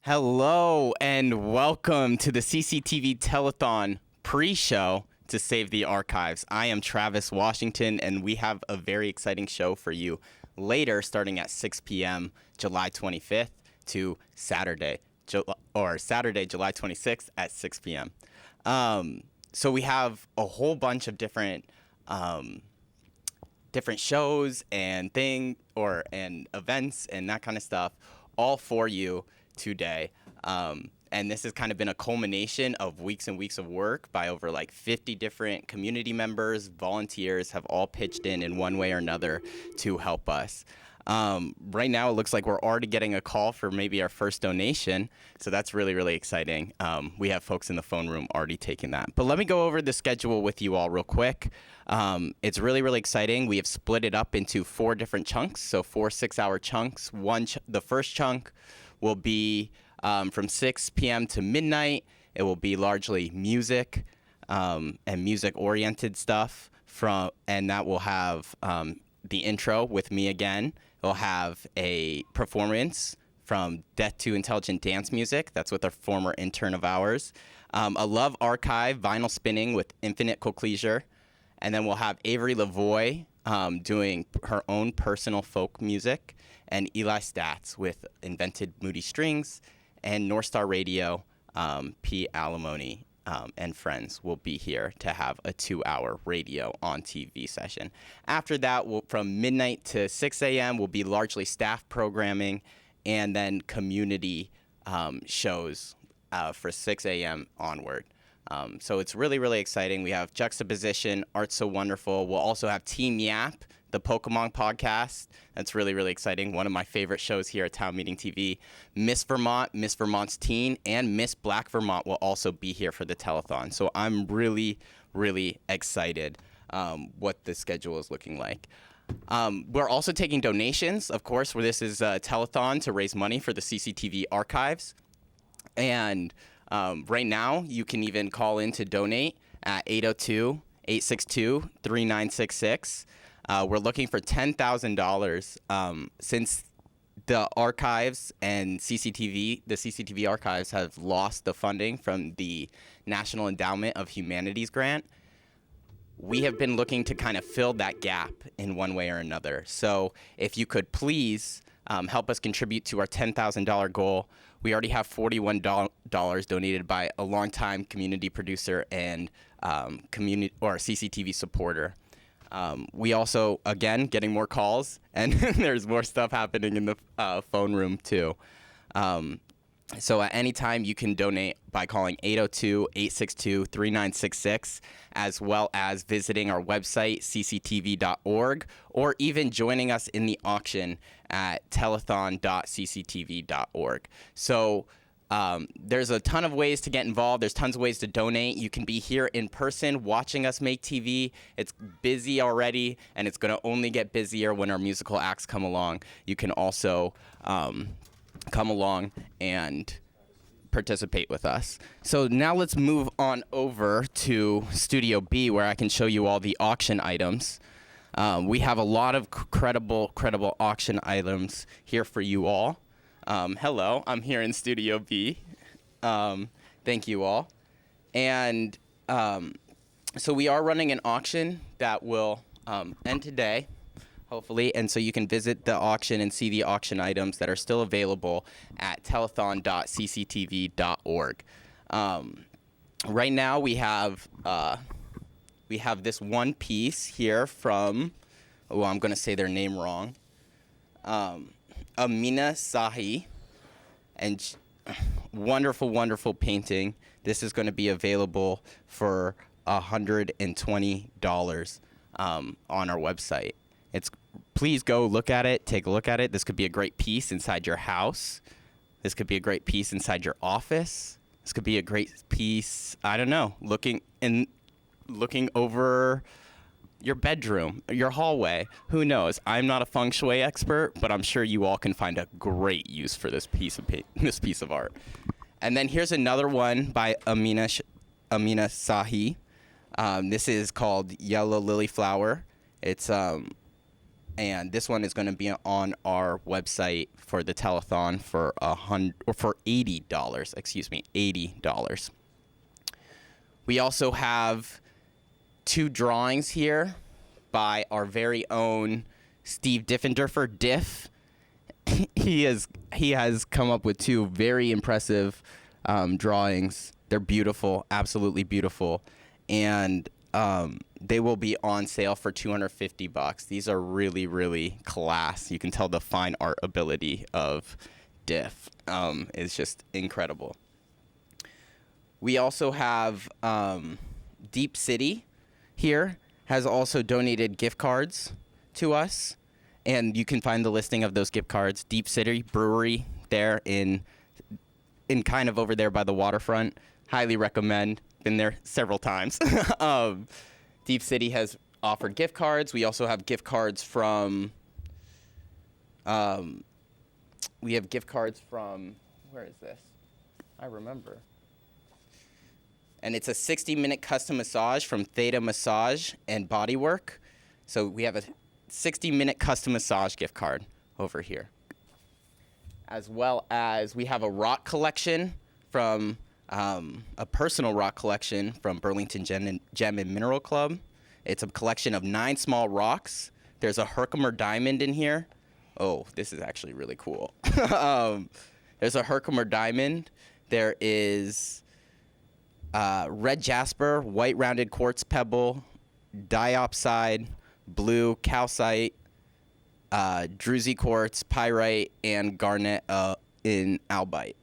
Hello and welcome to the CCTV Telethon pre-show to Save the Archives. I am Travis Washington, and we have a very exciting show for you later, starting at 6 p.m. July 25th to Saturday, July 26th at 6 p.m. So we have a whole bunch of different shows and and events and that kind of stuff, all for you today. And this has kind of been a culmination of weeks and weeks of work by over 50 different community members. Volunteers have all pitched in one way or another to help us. Right now, it looks like we're already getting a call for maybe our first donation. So that's really, really exciting. We have folks in the phone room already taking that. But let me go over the schedule with you all real quick. It's really, really exciting. We have split it up into 4 different chunks. So 4 6-hour chunks. The first chunk will be from 6 p.m. to midnight. It will be largely music and music-oriented stuff. And that will have the intro with me again. It'll have a performance from Death to Intelligent Dance Music. That's with a former intern of ours. A Love Archive vinyl spinning with Infinite Colcleisure. And then we'll have Avery Lavoie doing her own personal folk music. And Eli Stats with Invented Moody Strings. And North Star Radio, P. Alimony, and friends will be here to have a 2-hour radio on TV session. After that, from midnight to 6 a.m. will be largely staff programming and then community shows for 6 a.m. onward. So it's really, really exciting. We have Juxtaposition, Art So Wonderful. We'll also have Team Yap, the Pokemon podcast. That's really, really exciting. One of my favorite shows here at Town Meeting TV. Miss Vermont, Miss Vermont's Teen, and Miss Black Vermont will also be here for the telethon. So I'm really, really excited what the schedule is looking like. We're also taking donations, of course, where this is a telethon to raise money for the CCTV archives. And right now, you can even call in to donate at 802-862-3966. We're looking for $10,000 since the archives and the CCTV archives have lost the funding from the National Endowment of Humanities grant. We have been looking to kind of fill that gap in one way or another. So if you could please help us contribute to our $10,000 goal. We already have $41 donated by a longtime community producer and CCTV supporter. We also, again, getting more calls, and there's more stuff happening in the phone room, too. So at any time, you can donate by calling 802-862-3966, as well as visiting our website, cctv.org, or even joining us in the auction at telethon.cctv.org. So there's a ton of ways to get involved. There's tons of ways to donate. You can be here in person watching us make TV. It's busy already, and it's going to only get busier when our musical acts come along. You can also come along and participate with us. So now let's move on over to Studio B, where I can show you all the auction items. We have a lot of credible auction items here for you all. Hello, I'm here in Studio B. Thank you all. And so we are running an auction that will end today, hopefully. And so you can visit the auction and see the auction items that are still available at telethon.cctv.org. Right now we have this one piece here from, I'm going to say their name wrong. Amina Sahi, and wonderful painting. This is going to be available for $120 on our website. Please go look at it, take a look at it. This could be a great piece inside your house. This could be a great piece inside your office. This could be a great piece, I don't know, looking over your bedroom, your hallway. Who knows? I'm not a feng shui expert, but I'm sure you all can find a great use for this piece of art. And then here's another one by Amina Sahi. This is called Yellow Lily Flower. It's and And this one is going to be on our website for the telethon for $80. Excuse me, $80. We also have 2 drawings here by our very own Steve Diffenderfer, Diff. He has come up with 2 very impressive drawings. They're beautiful, absolutely beautiful, and they will be on sale for $250. These are really, really class. You can tell the fine art ability of Diff is just incredible. We also have Deep City here has also donated gift cards to us, and you can find the listing of those gift cards. Deep City Brewery there in kind of over there by the waterfront. Highly recommend. Been there several times. Deep City has offered gift cards. We also have gift cards from where is this? I remember. And it's a 60-minute custom massage from Theta Massage and Bodywork. So we have a 60-minute custom massage gift card over here. As well as we have a rock collection from a personal rock collection from Burlington Gem and Mineral Club. It's a collection of 9 small rocks. There's a Herkimer diamond in here. Oh, this is actually really cool. There's a Herkimer diamond. There is red jasper, white rounded quartz pebble, diopside, blue calcite, druzy quartz, pyrite, and garnet in albite.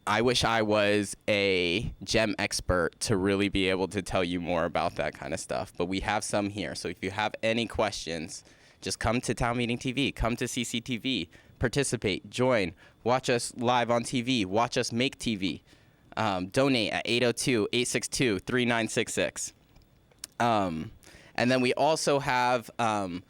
I wish I was a gem expert to really be able to tell you more about that kind of stuff, but we have some here. So if you have any questions, just come to Town Meeting TV, come to CCTV, participate, join, watch us live on TV, watch us make TV, donate at 802-862-3966. And then we also have 2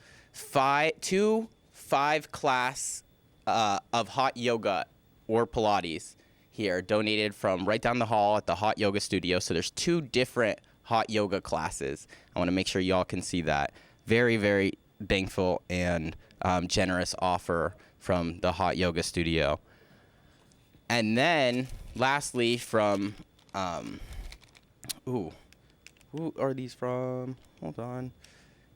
5-class of hot yoga or Pilates here, donated from right down the hall at the Hot Yoga Studio. So there's 2 different hot yoga classes. I want to make sure y'all can see that. Very, very thankful and generous offer from the Hot Yoga Studio. And then lastly from, who are these from? Hold on.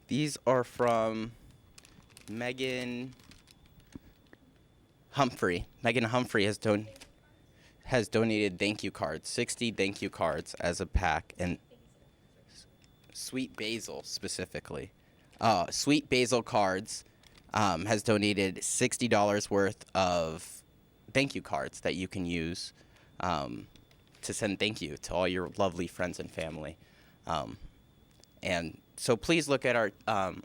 These are from Megan Humphrey. Megan Humphrey has donated thank you cards, 60 thank you cards as a pack, and Sweet Basil specifically. Sweet Basil cards has donated $60 worth of thank you cards that you can use to send thank you to all your lovely friends and family. And so please look at our on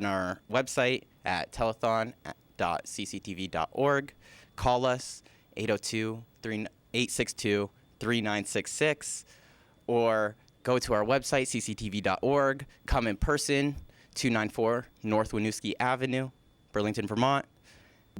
our website at telethon.cctv.org. Call us 802-862-3966, or go to our website, cctv.org. Come in person, 294 North Winooski Avenue, Burlington, Vermont.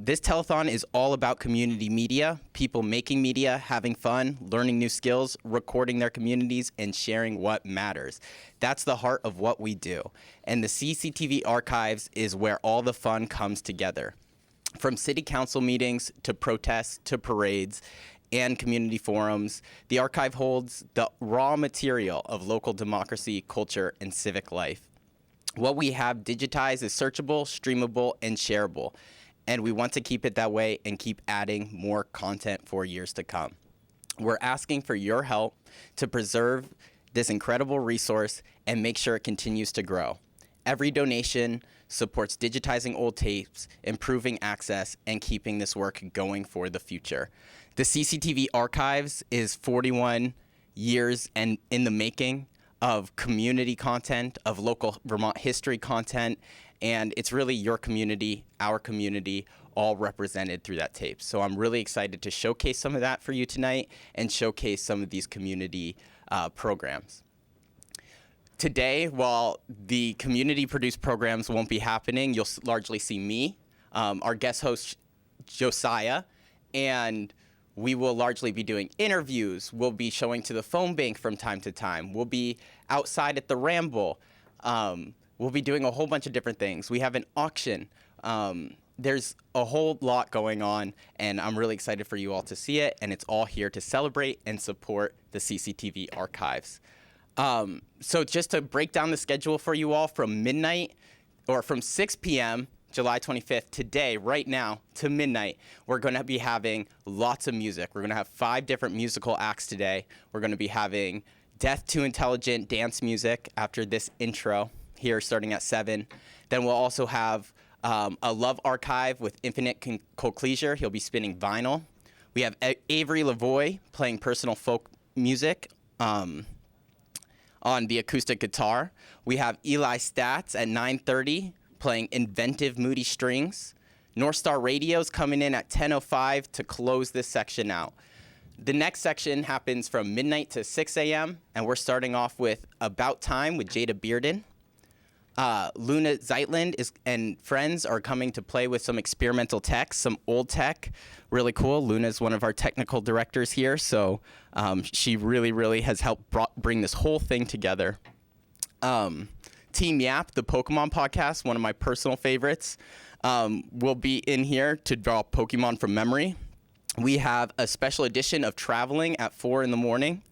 This telethon is all about community media, people making media, having fun, learning new skills, recording their communities, and sharing what matters. That's the heart of what we do. And the CCTV archives is where all the fun comes together. From city council meetings to protests to parades and community forums, the archive holds the raw material of local democracy, culture, and civic life. What we have digitized is searchable, streamable, and shareable. And we want to keep it that way and keep adding more content for years to come. We're asking for your help to preserve this incredible resource and make sure it continues to grow. Every donation supports digitizing old tapes, improving access, and keeping this work going for the future. The CCTV Archives is 41 years and in the making of community content, of local Vermont history content, and it's really your community, our community, all represented through that tape. So I'm really excited to showcase some of that for you tonight and showcase some of these community programs. Today, while the community-produced programs won't be happening, you'll largely see me, our guest host, Josiah, and we will largely be doing interviews. We'll be showing to the phone bank from time to time. We'll be outside at the Ramble, we'll be doing a whole bunch of different things. We have an auction. There's a whole lot going on, and I'm really excited for you all to see it, and it's all here to celebrate and support the CCTV archives. So just to break down the schedule for you all, from midnight, or from 6 p.m., July 25th, today, right now, to midnight, we're going to be having lots of music. We're going to have 5 different musical acts today. We're going to be having Death to Intelligent dance music after this intro here starting at 7. Then we'll also have a Love Archive with Infinite Conclusion. He'll be spinning vinyl. We have Avery Lavoie playing personal folk music on the acoustic guitar. We have Eli Stats at 9:30 playing inventive, moody strings. North Star Radio's coming in at 10:05 to close this section out. The next section happens from midnight to 6 a.m., and we're starting off with About Time with Jada Bearden. Luna Zeitland and friends are coming to play with some experimental tech, some old tech. Really cool. Luna's one of our technical directors here, so she really has helped bring this whole thing together. Team Yap, the Pokemon podcast, one of my personal favorites, will be in here to draw Pokemon from memory. We have a special edition of Traveling at 4 in the morning.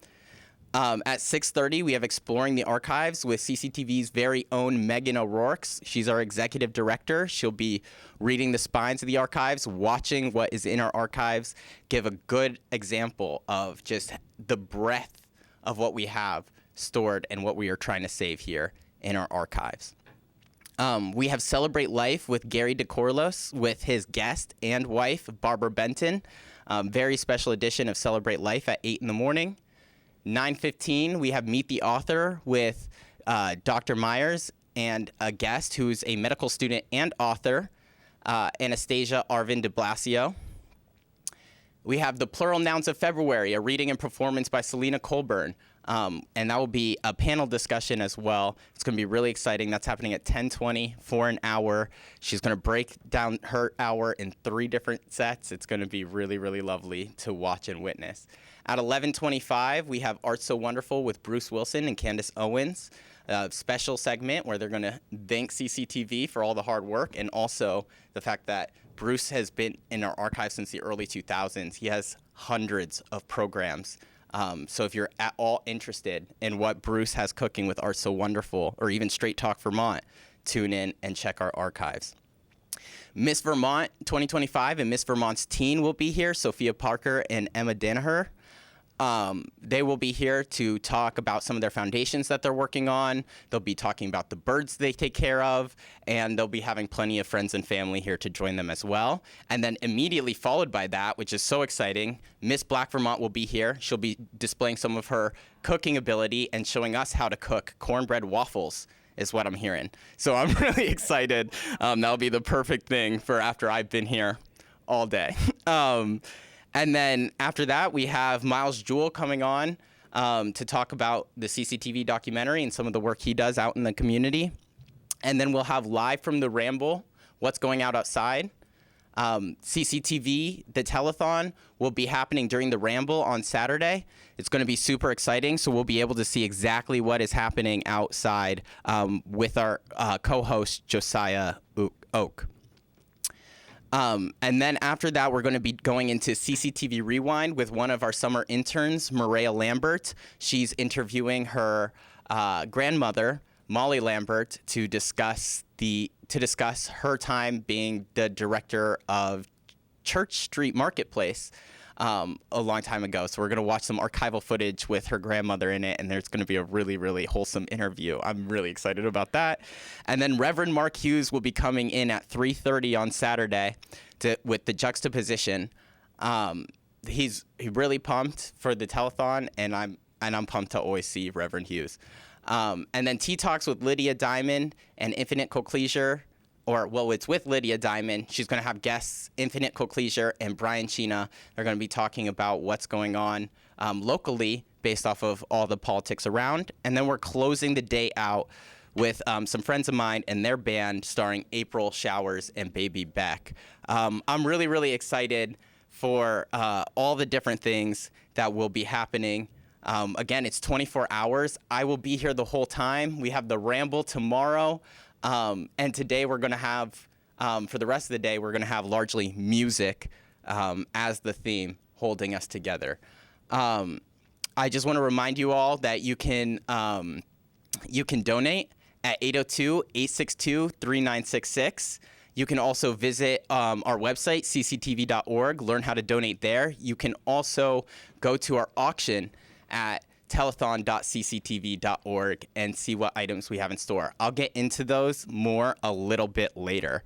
At 6:30, we have Exploring the Archives with CCTV's very own Megan O'Rourke. She's our executive director. She'll be reading the spines of the archives, watching what is in our archives, give a good example of just the breadth of what we have stored and what we are trying to save here in our archives. We have Celebrate Life with Gary DeCorlos with his guest and wife, Barbara Benton. Very special edition of Celebrate Life at 8 in the morning. 9:15, we have Meet the Author with Dr. Myers and a guest who's a medical student and author, Anastasia Arvin de Blasio. We have The Plural Nouns of February, a reading and performance by Selena Colburn. And that will be a panel discussion as well. It's going to be really exciting. That's happening at 10:20 for an hour. She's going to break down her hour in 3 different sets. It's going to be really lovely to watch and witness. At 11:25, we have Art So Wonderful with Bruce Wilson and Candace Owens, a special segment where they're going to thank CCTV for all the hard work, and also the fact that Bruce has been in our archive since the early 2000s. He has hundreds of programs. So if you're at all interested in what Bruce has cooking with Art So Wonderful, or even Straight Talk Vermont, tune in and check our archives. Miss Vermont 2025 and Miss Vermont's teen will be here, Sophia Parker and Emma Danaher. They will be here to talk about some of their foundations that they're working on. They'll be talking about the birds they take care of, and they'll be having plenty of friends and family here to join them as well. And then immediately followed by that, which is so exciting, Miss Black Vermont will be here. She'll be displaying some of her cooking ability and showing us how to cook cornbread waffles, is what I'm hearing. So I'm really excited. That'll be the perfect thing for after I've been here all day. And then after that, we have Miles Jewell coming on to talk about the CCTV documentary and some of the work he does out in the community. And then we'll have Live from the Ramble, what's going out outside. CCTV, the telethon, will be happening during the Ramble on Saturday. It's going to be super exciting, so we'll be able to see exactly what is happening outside with our co-host, Josiah Oak. And then after that, we're going to be going into CCTV Rewind with one of our summer interns, Maria Lambert. She's interviewing her grandmother, Molly Lambert, to discuss her time being the director of Church Street Marketplace a long time ago. So we're going to watch some archival footage with her grandmother in it, and there's going to be a really wholesome interview. I'm really excited about that. And then Reverend Mark Hughes will be coming in at 3:30 on Saturday with the juxtaposition. He's really pumped for the telethon, and I'm pumped to always see Reverend Hughes. And then Tea Talks with Lydia Diamond and Infinite Conclusion. It's with Lydia Diamond. She's going to have guests, Infinite Conclusion and Brian Chena. They're going to be talking about what's going on locally based off of all the politics around. And then we're closing the day out with some friends of mine and their band starring April Showers and Baby Beck. I'm really excited for all the different things that will be happening Again, it's 24 hours. I will be here the whole time. We have the Ramble tomorrow. And today we're going to have, for the rest of the day, we're going to have largely music as the theme holding us together. I just want to remind you all that you can donate at 802-862-3966. You can also visit our website, cctv.org, learn how to donate there. You can also go to our auction at telethon.cctv.org and see what items we have in store. I'll get into those more a little bit later.